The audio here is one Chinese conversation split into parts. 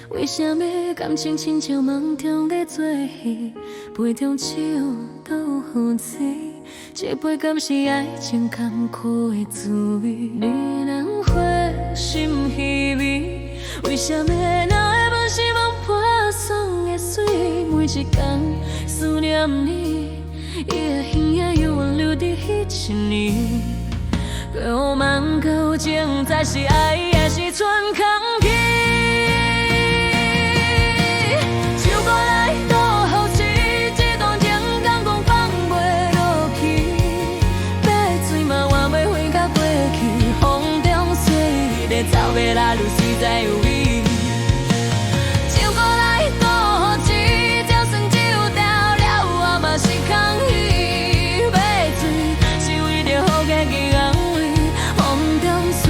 为什么感情亲像梦中在做戏，杯中酒倒予醉，这杯敢是爱情坎坷的滋味？女人花心稀微，为什么那会无是梦破送的水？每一天思念你，伊的形影犹原留伫迄一年。过梦到情，才是爱，还是剩空气？走袂来，路实在有味。唱歌来倒一，就算酒掉了，我嘛是空虚。买醉是为着好家己安慰，风中水。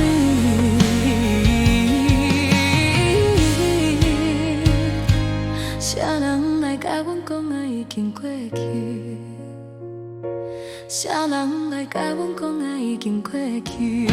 啥人来甲阮讲爱已经过去？啥人来甲阮讲爱已经过去？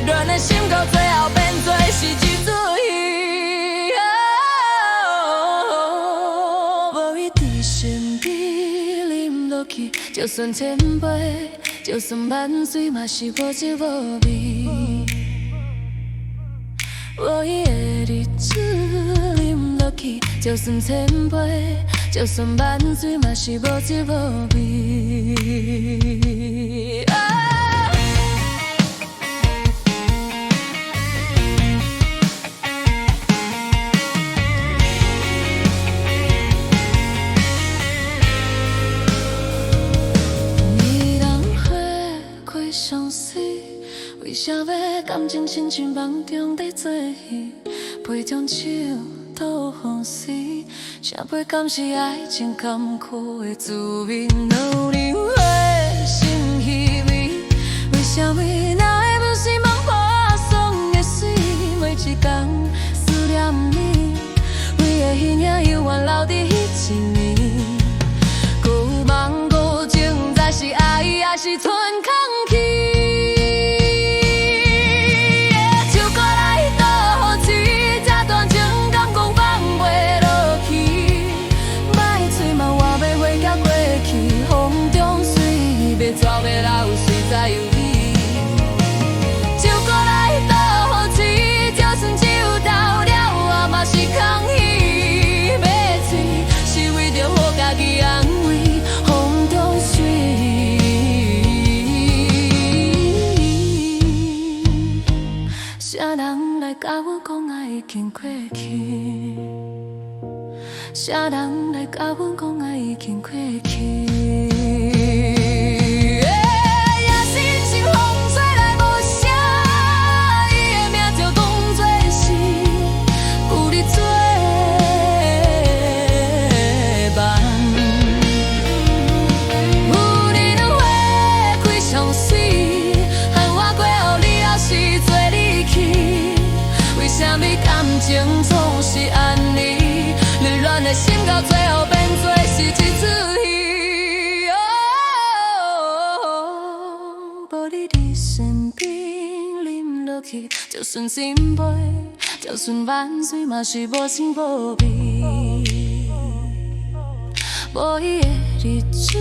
热的心到最后变做是一出戏，无伊伫身边啉落去，就算千杯，就算万水，嘛是无滋无味。无伊的日子啉落去，就算千杯，就算万水，嘛是无滋无味。为啥要感情亲像梦中在做戏？杯中酒倒予水，这杯敢是爱情坎坷的滋味？老人花心稀微，为啥那会不是梦破送的水？每一天思念你，每个形影犹原留伫迄一年。故梦故情，才是爱，还是剩空气？走袂来，有水才有味。酒过来倒一，就算酒倒了，我嘛是空虚。买醉是为着好家己安慰，风中水。啥人来甲我讲爱已经过去？啥人来甲阮讲爱已经过去？情总是安尼，热恋的心到最后变做是一出戏。无你伫身边啉落去，就算千杯，就算万水，嘛是无情无味。无伊的日子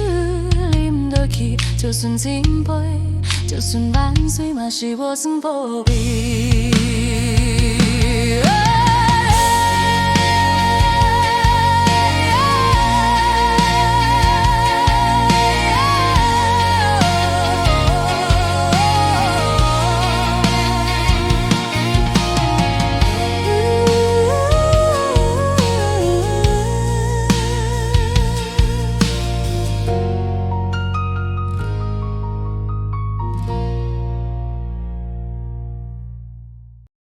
啉落去，就算千杯，就算万水，嘛是无情无味。